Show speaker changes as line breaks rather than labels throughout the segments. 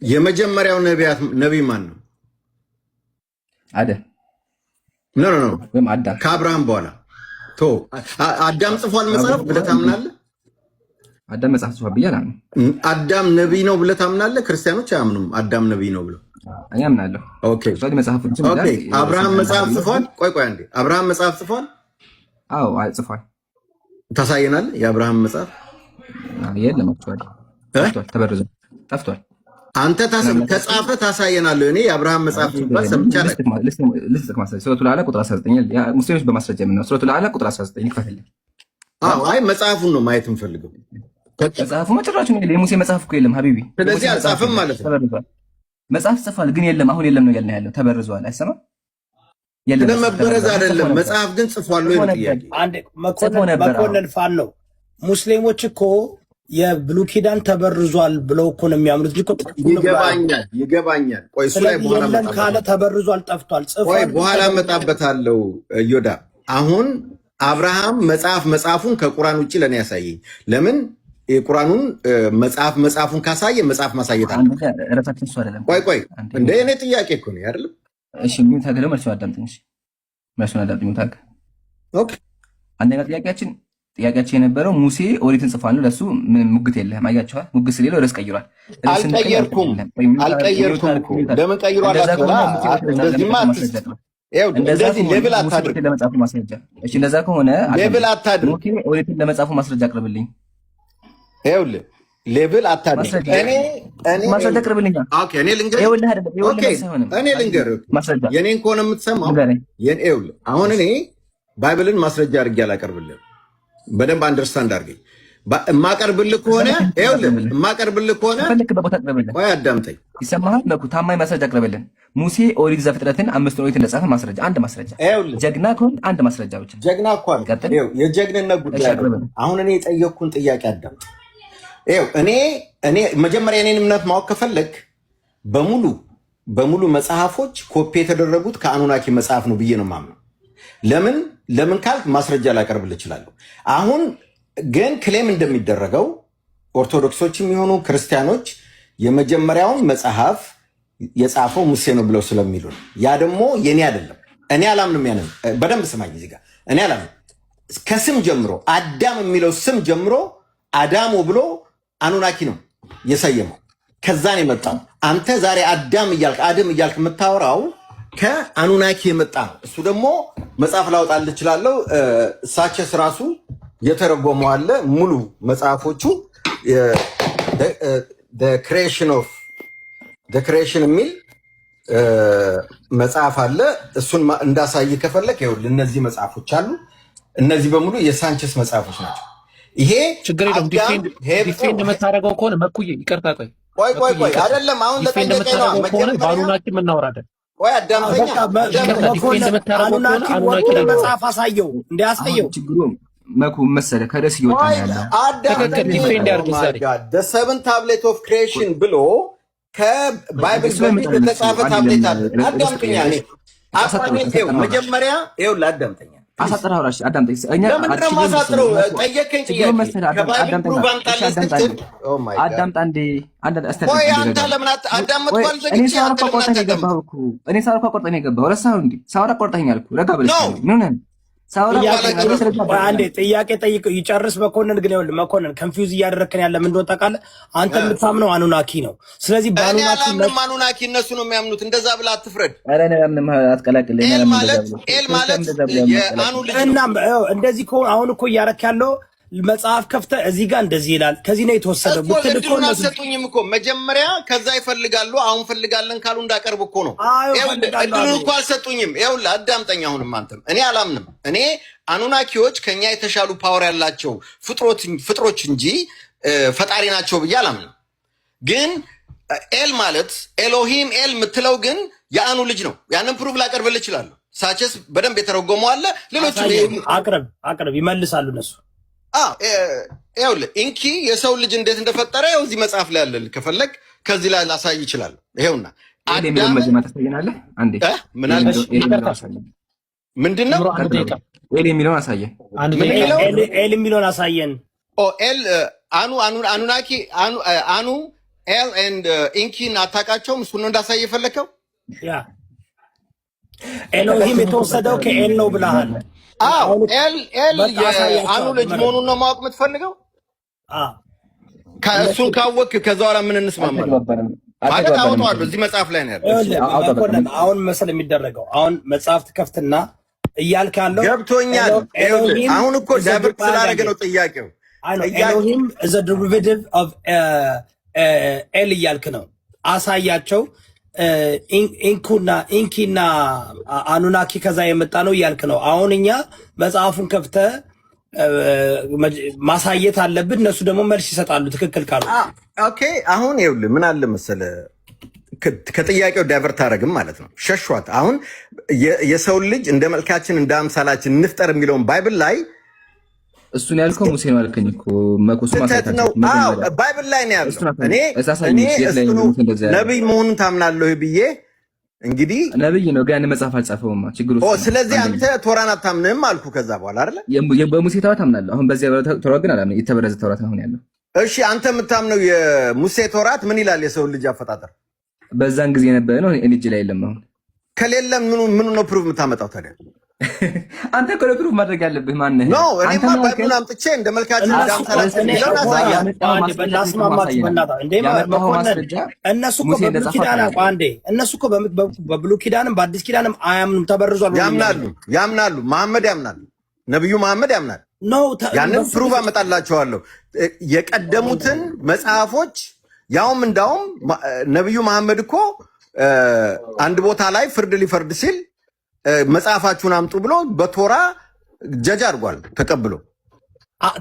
የመጀመሪያው ነቢይ ማን ነው?
አደም
ኖ
ወይም አዳም
ከአብርሃም በኋላ አዳም ጽፏል መጽሐፍ ብለህ ታምናለህ?
አዳም መጽሐፍ ጽፏል ብዬ አላምንም።
አዳም ነቢይ ነው ብለህ ታምናለህ? ክርስቲያኖች አያምኑም አዳም ነቢይ ነው ብለው።
እኔ አምናለሁ።
ኦኬ አብርሃም መጽሐፍ ጽፏል? ቆይ አንዴ አብርሃም መጽሐፍ ጽፏል?
አዎ ጽፏል።
ታሳየናለህ? የአብርሃም መጽሐፍ
የለም፣ ተበርዞ ጠፍቷል።
አንተ ከጻፈ ታሳየናለህ። እኔ የአብርሃም መጽሐፍ ጽፏል ሰምቻለሁ።
ልስጥቅ ማስረጃ ሱረቱል አዕላ ቁጥር 19 ሙስሊሞች በማስረጃ የምናየው ሱረቱል አዕላ ቁጥር 19 ይክፈትልኝ።
አይ መጽሐፉን ነው ማየት እንፈልገው።
መጽሐፉ መጨረሻ ነው። የሙሴ መጽሐፍ እኮ የለም ሀቢቢ።
ስለዚህ አልጻፈም ማለት ነው።
ተበርዟል። መጽሐፍ ጽፏል ግን የለም፣ አሁን የለም ነው ያልን ያለው። ተበርዟል። አይሰማም።
የለም ለመበረዝ አይደለም፣ መጽሐፍ ግን ጽፏል ነው ጥያቄ።
አንድ መኮንን ፋን ነው። ሙስሊሞች እኮ የብሉይ ኪዳን ተበርዟል ብለው እኮ ነው የሚያምኑት።
ይገባኛል። ቆይ እሱ ላይ
በኋላ ካለ ተበርዟል፣ ጠፍቷል፣ ጽፏል።
ቆይ በኋላ መጣበታለሁ። ዮዳ አሁን አብርሃም መጽሐፉን ከቁርአን ውጪ ለኔ ያሳየኝ። ለምን የቁርአኑን መጽሐፉን ካሳየ መጽሐፍ ማሳየት አለ። ቆይ እንደ እኔ ጥያቄ እኮ ነው አይደል?
እሺ ምን ታገለው? መልሱ አዳምጥኝ። እሺ መልሱን አዳምጥኝ። ታገ ኦኬ። አንደኛ ጥያቄያችን የነበረው ሙሴ ኦሪትን ጽፏል ነው። ለሱ ምንም ሙግት የለህም። አያችኋል? ሙግት ስለሌለው ርዕስ ቀይሯል።
አልቀየርኩም እኮ ለምን ቀይሯል? እንደዚህ ሌብል አታድርግ።
ለመጻፉ ማስረጃ እሺ፣ እንደዛ ከሆነ
ሌብል አታድርግ።
ሙሴ ኦሪትን ለመጻፉ ማስረጃ አቅርብልኝ።
ይኸውልህ ሌብል አታድርግ። እኔ
ማስረጃ አቅርብልኝ።
ኦኬ እኔ ልንገርህ
ማስረጃ
የኔን ከሆነ የምትሰማው ይኸውልህ፣ አሁን እኔ ባይብልን ማስረጃ አድርጌ አላቀርብልህም። በደንብ አንደርስታንድ አድርገኝ። የማቀርብልህ ከሆነ ቆይ አዳምጠኝ።
ይሰማሃል? መኩ ታማኝ ማስረጃ አቅርብልን። ሙሴ ኦሪት ዘፍጥረትን 5 ኦሪት እንደጻፈ ማስረጃ፣ አንድ ማስረጃ። ጀግና ከሆነ አንድ ማስረጃ ብቻ።
ጀግና እኮ ነው የጀግንነት ጉዳይ። አሁን እኔ የጠየቅኩን ጥያቄ አዳምጥ። እኔ መጀመሪያ የኔን እምነት ማወቅ ከፈለግ በሙሉ መጽሐፎች ኮፒ የተደረጉት ከአኑናኪ መጽሐፍ ነው ብዬ ነው የማምነው። ለምን ካልክ ማስረጃ ላቀርብልህ እችላለሁ። አሁን ግን ክሌም እንደሚደረገው ኦርቶዶክሶች የሚሆኑ ክርስቲያኖች የመጀመሪያውን መጽሐፍ የጻፈው ሙሴ ነው ብለው ስለሚሉ ነው። ያ ደግሞ የኔ አይደለም። እኔ አላምንም። ያንን በደንብ ስማኝ። እዚህ ጋር እኔ አላምንም። ከስም ጀምሮ አዳም የሚለው ስም ጀምሮ አዳሞ ብሎ አኑናኪ ነው የሰየመው። ከዛ ነው የመጣው። አንተ ዛሬ አዳም እያልክ የምታወራው ከአኑናኪ የመጣ ነው። እሱ ደግሞ መጽሐፍ ላወጣልህ እችላለሁ። ሳቸስ ራሱ የተረጎመው አለ። ሙሉ መጽሐፎቹ ክሬሽን የሚል መጽሐፍ አለ። እሱን እንዳሳይ ከፈለክ ይኸውልህ፣ እነዚህ መጽሐፎች አሉ። እነዚህ በሙሉ የሳንቸስ መጽሐፎች ናቸው። ይሄ
ችግር የለም። ዲፌንድ የምታደርገው ከሆነ መኩዬ ይቅርታ፣
ቆይ አይደለም። አሁን ለጠየቀኝ ነው
ባሉናችን እናወራለን።
ቆይ አዳምጠኛ።
መጽሐፍ አሳየው እንዲያሳየው
ችግሩ መኩ መሰለ ከደስ ይወጣ
the seven tablet of creation ብሎ ከባይብል በፊት የተጻፈ ታብሌት አለ። አዳምጠኛ። መጀመሪያ ይኸውልህ አዳምጠኛ።
አሳጥራውራሽ አዳምጠኝ። እኛ
ለምን ማሳጥረው? ጠየቀኝ ጥያቄ ከባይብል ፕሩቭ አንጣለህ ስትል
አዳምጣንዴ
ቆይ አንተ ለምን አዳምጥ ባል ዘግቼ
እኔ ሳውራ ቆርጠኝ የገባው ረሳሁ እንዴ? ሳውራ ቆርጠኝ አልኩ። ረጋ ብለሽ ምን
አንዴ ጥያቄ ጠይቅ ይጨርስ። መኮንን ግን ይኸውልህ መኮንን ኮንፊውዝ እያደረከን ያለ ምን እንደሆነ ታውቃለህ? አንተ የምታምነው አኑናኪ ነው። ስለዚህ
አኑናኪ እነሱ ነው የሚያምኑት። እንደዛ ብለህ አትፍረድ።
ኧረ ምንም አትቀላቅልኝ።
ኤል ማለት የአኑ ልጅ
እና እንደዚህ ከሆነ አሁን እኮ እያደረክ ያለው መጽሐፍ ከፍተህ እዚህ ጋር እንደዚህ ይላል። ከዚህ ነው የተወሰደው።
እድሉን አልሰጡኝም እኮ መጀመሪያ። ከዛ ይፈልጋሉ። አሁን ፈልጋለን ካሉ እንዳቀርብ እኮ ነው። እድሉን እኮ አልሰጡኝም። ይኸውልህ አዳምጠኝ። አሁንም አንተም እኔ አላምንም። እኔ አኑናኪዎች ከኛ የተሻሉ ፓወር ያላቸው ፍጥሮች እንጂ ፈጣሪ ናቸው ብዬ አላምንም። ግን ኤል ማለት ኤሎሂም ኤል የምትለው ግን የአኑ ልጅ ነው። ያንን ፕሩቭ ላቀርብልህ እችላለሁ። ሳቸስ በደንብ የተረጎመው አለ። ሌሎች
አቅርብ ይመልሳሉ እነሱ።
ይኸውልህ ኢንኪ የሰው ልጅ እንዴት እንደፈጠረ ይኸው እዚህ መጽሐፍ ላይ አለ። ከፈለግ ከዚህ ላይ ላሳይ ይችላል። ይኸውና ምንድን ነው
ኤል የሚለውን አሳየን።
ኤል የሚለውን አሳየን።
ኤል አኑናኪ አኑ ኤል ኤንድ ኢንኪን አታውቃቸውም? እሱን ነው እንዳሳይ የፈለከው?
ያ ኤሎሂም የተወሰደው ከኤል ነው ብለሃል።
አዎ ኤል የአኑ ልጅ መሆኑን ነው ማወቅ የምትፈልገው? እሱን ካወቅክ ከዛ በኋላ ምን እንስማማለን? ማለት አውጣዋለሁ እዚህ መጽሐፍ ላይ ነው ያለው።
አሁን መሰል የሚደረገው አሁን መጽሐፍ ትከፍትና እያልክ ያለው
ገብቶኛል። አሁን እኮ ዳብር ስላደረገ ነው ጥያቄው።
ኤሎሂም is a derivative of ኤል እያልክ ነው። አሳያቸው ኢንኪና አኑናኪ ከዛ የመጣ ነው እያልክ ነው። አሁን እኛ መጽሐፉን ከፍተ ማሳየት አለብን። እነሱ ደግሞ መልስ ይሰጣሉ ትክክል ካሉ።
ኦኬ አሁን ይኸውልህ ምን አለ መሰለህ ከጥያቄው ዳይቨርት አደረግም ማለት ነው። ሸሿት። አሁን የሰው ልጅ እንደ መልካችን እንደ አምሳላችን እንፍጠር የሚለውን ባይብል ላይ
እሱን ያልከው ሙሴ ነው አልከኝ እኮ መኩስ
ማለት ነው። አዎ ባይብል ላይ ነው ያለው። እኔ ነብይ መሆኑን ታምናለህ ብዬ እንግዲህ
ነብይ ነው ግን መጽሐፍ አልጻፈውም ችግሩ።
ስለዚህ አንተ ቶራን አታምንም አልኩ። ከዛ በኋላ አይደለ
በሙሴ ተውራት አምናለሁ። አሁን በዚያ ተውራት ግን አላምንም። የተበረዘ ተውራት ነው አሁን ያለው።
እሺ አንተ የምታምነው የሙሴ ተውራት ምን ይላል? የሰው ልጅ አፈጣጠር
በዛን ጊዜ የነበረ ነው። እኔ ላይ የለም። አሁን
ከሌለ ምኑ ነው ፕሩፍ የምታመጣው ታዲያ?
አንተ እኮ ነው ፕሩፍ ማድረግ ያለብህ። ማን ነህ?
ነው እኔማ ባይብሉን አምጥቼ እንደ መልካችን እንዳምሳላችን ይለውና
እነሱ እኮ በብሉይ ኪዳንም በአዲስ ኪዳንም አያምኑም። ተበርዟል
ያምናሉ። መሐመድ ያምናል። ነብዩ መሐመድ ያምናል። ያንን ፕሩፍ አመጣላቸዋለሁ። የቀደሙትን መጽሐፎች እንዳውም ነብዩ መሐመድ እኮ አንድ ቦታ ላይ ፍርድ ሊፈርድ ሲል መጽሐፋችሁን አምጡ ብሎ በቶራ ጀጅ አድርጓል ተቀብሎ።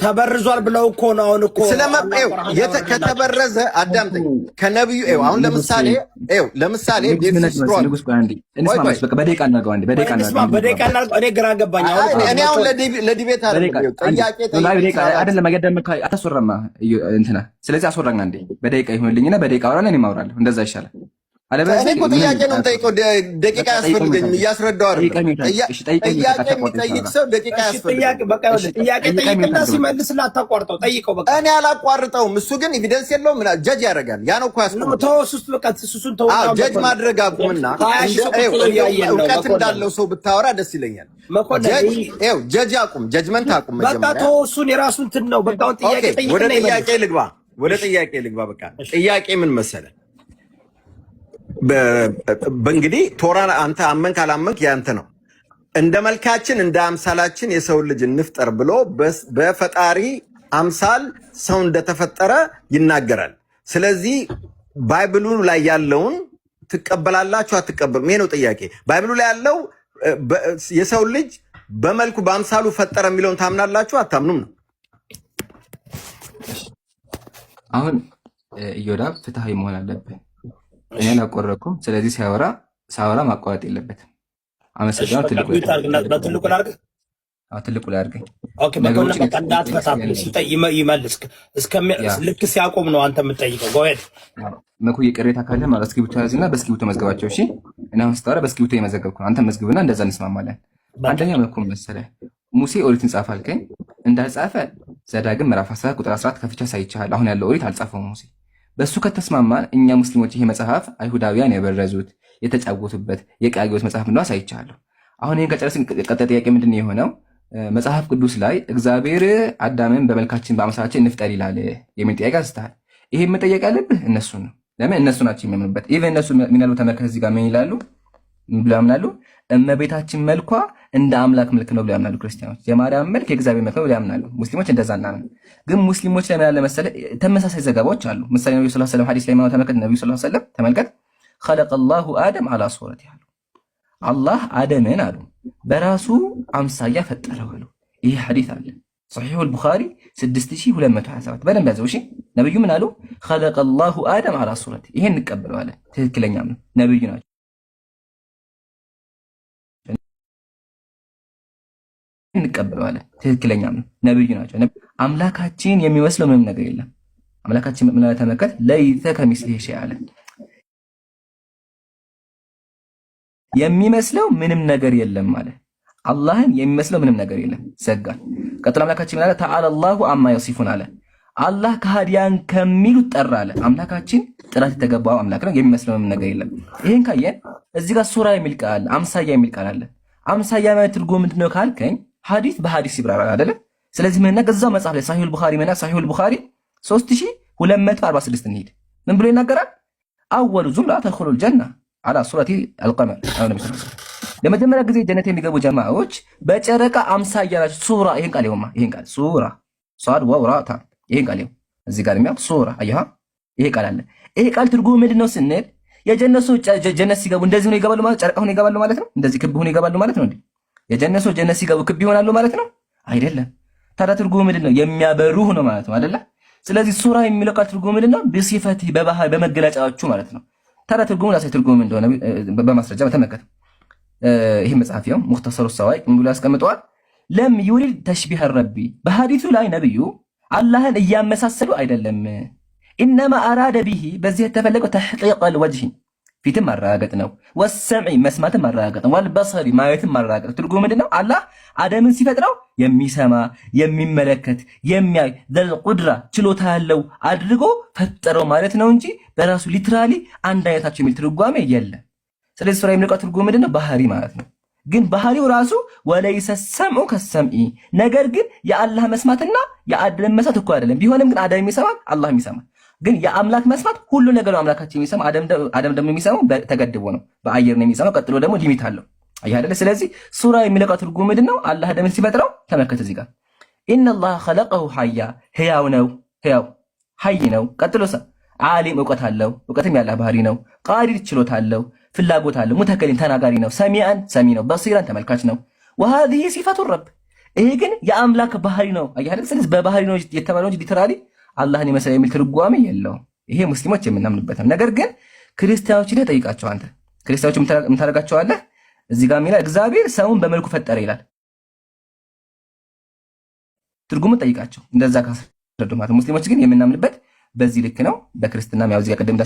ተበርዟል ብለው እኮ ነው። አሁን እኮ
ስለመጣው ከተበረዘ አዳምጠኝ። ከነብዩ አሁን ለምሳሌ
እኔ ግራ ገባኝ።
እኔ አሁን ለዲቤት
አይደለም አታስወራማ እንትና። ስለዚህ አስወራኝ አንዴ በደቂቃ ይሁንልኝና በደቂቃ አወራና እኔ ማውራለሁ። እንደዛ ይሻላል።
እኔ እኮ ጥያቄ ነው የምጠይቀው። ደቂቃ ያስፈልገኝ እያስረዳው አይደለም። ጥያቄ የሚጠይቅ ሰው ደቂቃ ያስፈልገኝ።
ጥያቄ ጠይቅና ሲመልስልህ አታቋርጠው። ጠይቀው በቃ።
እኔ አላቋርጠውም። እሱ ግን ኤቪደንስ የለውም። ጀጅ ያደርጋል። ያ ነው እኮ ጀጅ ማድረግ አቁምና እውቀት እንዳለው ሰው ብታወራ ደስ ይለኛል። ጀጅ አቁም፣ ጀጅመንት አቁም።
በቃ ተወው እሱን የራሱን እንትን ነው። በቃ ጥያቄ ጠይቅና
ወደ ጥያቄ ልግባ። በቃ ጥያቄ ምን መሰለህ? በእንግዲህ ቶራን አንተ አመንክ አላመንክ ያንተ ነው። እንደ መልካችን እንደ አምሳላችን የሰው ልጅ እንፍጠር ብሎ በፈጣሪ አምሳል ሰው እንደተፈጠረ ይናገራል። ስለዚህ ባይብሉ ላይ ያለውን ትቀበላላችሁ አትቀበሉም? ይሄ ነው ጥያቄ። ባይብሉ ላይ ያለው የሰው ልጅ በመልኩ በአምሳሉ ፈጠረ የሚለውን ታምናላችሁ አታምኑም ነው።
አሁን ኢዮዳብ ፍትሃዊ መሆን አለብን። እኔ አላቆረኩም። ስለዚህ ሳወራ ማቋረጥ የለበትም። አመሰግናለሁ። ትልቁ ላይ አድርገኝ።
ልክ ሲያቆም ነው አንተ የምትጠይቀው። ጎሄድ
መኩዬ ቅሬታ ካለ ማለት እስክሪብቶ ያዝና በእስክሪብቶ መዝገባቸው። እሺ እና አሁን ስታወራ በእስክሪብቶ የመዘገብኩ ነው። አንተ መዝግብና እንደዛ እንስማማለን። አንደኛ መኩ መሰለህ ሙሴ ኦሪትን ጻፈ አልከኝ። እንዳልጻፈ ዘዳግም ምዕራፍ 10 ቁጥር 14 ከፍቻ ሳይቻል አሁን ያለው ኦሪት አልጻፈውም ሙሴ። በሱ ከተስማማን እኛ ሙስሊሞች ይሄ መጽሐፍ አይሁዳውያን የበረዙት የተጫወቱበት የቃጊዎች መጽሐፍ ነው አሳይቻለሁ። አሁን ይሄን ከጨረስን ቀጣይ ጥያቄ ምንድነው የሆነው? መጽሐፍ ቅዱስ ላይ እግዚአብሔር አዳምን በመልካችን በአምሳላችን እንፍጠር ይላል የሚል ጥያቄ አንስተሃል። ይሄ መጠየቅ ያለብህ እነሱ ነው። ለምን እነሱ ናቸው የሚያምኑበት። ኢቨን እነሱ ምን ያሉ ተመልከት፣ እዚህ ጋር ምን ይላሉ ብለው ያምናሉ? እመቤታችን መልኳ እንደ አምላክ መልክ ነው ብለው ያምናሉ ክርስቲያኖች። የማርያም መልክ የእግዚአብሔር መልክ ነው ብለው ያምናሉ። ሙስሊሞች እንደዛ እናምን። ግን ሙስሊሞች ላይ ምን ያለ መሰለህ ተመሳሳይ ዘገባዎች አሉ። ምሳሌ ነብዩ ሰለላሁ ዐለይሂ ወሰለም ሐዲስ ላይ ማው ተመልከት። ነብዩ ሰለላሁ ዐለይሂ ወሰለም ተመልከት خلق አደም አላ ሱረቲሂ አሉ። አላህ አደምን አሉ በራሱ አምሳያ ፈጠረው አሉ። ይሄ ሐዲስ አለ ሶሒህ አልቡኻሪ 6227 በደንብ ያዘው። እሺ ነብዩ ምን አሉ? خلق አደም አላ ሱረቲሂ። ይሄን እንቀበለዋለን። ትክክለኛ ነው። ነብዩ ናቸው እንቀበለዋለን። ትክክለኛ ነው። ነብዩ ናቸው። አምላካችን የሚመስለው ምንም ነገር የለም። አምላካችን ምን አለ ተመልከት። ለይተ ከሚስሊሂ ሸይእ አለ። የሚመስለው ምንም ነገር የለም ማለት አላህን የሚመስለው ምንም ነገር የለም። ዘጋ። ቀጥሎ አምላካችን ምን አለ? ተዓላ አላሁ አማ የሲፉን አለ። አላህ ከሃዲያን ከሚሉት ጠራ አለ። አምላካችን ጥራት የተገባው አምላክ ነው፣ የሚመስለው ነገር የለም። ይሄን ካየን እዚህ ጋር ሱራ የሚል ቃል አለ፣ አምሳያ የሚል ቃል አለ። አምሳያ ማለት ትርጉሙ ምንድነው ካልከኝ ሐዲስ በሐዲስ ይብራራል አይደለ? ስለዚህ ምን ነገዛው መጽሐፍ ላይ ሳሂሁል ቡኻሪ መና ሳሂሁል ቡኻሪ 3246 እንሂድ። ምን ብሎ ይናገራል? አወሉ ዙምራ ተድኹሉል ጀና አላ ሱረቲ አልቀመር። ለመጀመሪያ ጊዜ ጀነት የሚገቡ ጀማዓዎች በጨረቃ አምሳያ ናቸው። ሱራ ይሄን ቃል ይሁማ፣ ይሄን ቃል ሱራ ሷድ ወውራታ ይሄን ቃል እዚህ ጋር የሚያው ሱራ አያha ይሄ ቃል አለ። ይሄ ቃል ትርጉሙ ምንድነው ስንል የጀነት ሰዎች ጀነት ሲገቡ እንደዚህ ነው ይገባሉ ማለት ጨረቃ ሆነ ይገባሉ ማለት ነው። እንደዚህ ክብ ሆነ ይገባሉ ማለት ነው እንዴ? የጀነት ሰዎች ጀነት ሲገቡ ክብ ይሆናሉ ማለት ነው አይደለም። ታዲያ ትርጉሙ ምንድነው? የሚያበሩ ነው ማለት ነው አይደለ? ስለዚህ ሱራ የሚለው ቃል ትርጉሙ ምንድነው? በሲፈቲ በባህር በመገለጫዎቹ ማለት ነው። ታዲያ ትርጉሙ ላሳይ ትርጉሙ እንደሆነ በማስረጃ በተመለከተ ይሄ መጽሐፍ ነው ሙኽተሰሩ ሰዋኢቅ ምን ብሎ ያስቀምጠዋል? ለም ዩሪድ ተሽቢህ ረቢ በሐዲሱ ላይ ነብዩ አላህን እያመሳሰሉ አይደለም። ኢነማ አራደ ቢሂ በዚህ የተፈለገው ተሕቂቀል ወጅህ ፊትን ማረጋገጥ ነው። ወሰምዒ መስማትን ማረጋገጥ ነው። ወልበሰሪ ማየትን ማረጋገጥ። ትርጉሙ ምንድነው? አላህ አደምን ሲፈጥረው የሚሰማ የሚመለከት የሚያይ ዘል ቁድራ ችሎታ ያለው አድርጎ ፈጠረው ማለት ነው እንጂ በራሱ ሊትራሊ አንድ አይነታቸው የሚል ትርጓሜ የለም። ስለዚህ ሱራ የሚለው ትርጉሙ ምንድነው? ባህሪ ማለት ነው። ግን ባህሪው ራሱ ወለይሰ ሰምዑ ከሰምዒ ነገር ግን የአላህ መስማትና የአደም መስማት እኮ አይደለም። ቢሆንም ግን አደም ይሰማል፣ አላህ ይሰማል። ግን የአምላክ መስማት ሁሉ ነገር አምላካችን የሚሰማ አደም ደግሞ የሚሰማው ተገድቦ ነው፣ በአየር ነው የሚሰማው። ቀጥሎ ደግሞ ሊሚት አለው። አየህ አይደለ? ስለዚህ ሱራ የሚለው ትርጉሙ ምንድነው? አላህ አደምን ሲፈጥረው ተመልከተ እዚህ ጋር ኢነላህ ኸለቀሁ ሐያ ህያው ነው፣ ህያው ሐይ ነው። ቀጥሎሳ ዓሊም እውቀት አለው፣ እውቀትም ያለ ባህሪ ነው። ቃዲር ችሎታ አለው፣ ፍላጎት አለው። ሙተከሊም ተናጋሪ ነው። ሰሚዐን ሰሚ ነው። በሲራን ተመልካች ነው። ወሃዚህ ሲፈቱ ረብ ይሄ ግን የአምላክ ባህሪ ነው። አየህ አይደል? ስለዚህ በባህሪ ነው የተባለው እንጂ ሊተራሊ አላህን የመሰለ የሚል ትርጓሜ የለውም። ይሄ ሙስሊሞች የምናምንበት ነው። ነገር ግን ክርስቲያኖችን ጠይቃቸው። አንተ ክርስቲያኖች የምታደርጋቸዋለህ እዚህ ጋር ሚላ እግዚአብሔር ሰውን በመልኩ ፈጠረ ይላል። ትርጉሙን ጠይቃቸው። እንደዛ ካስረዱ ማለት ሙስሊሞች ግን የምናምንበት በዚህ ልክ ነው። በክርስትናም ያው እዚህ ጋር ቅድም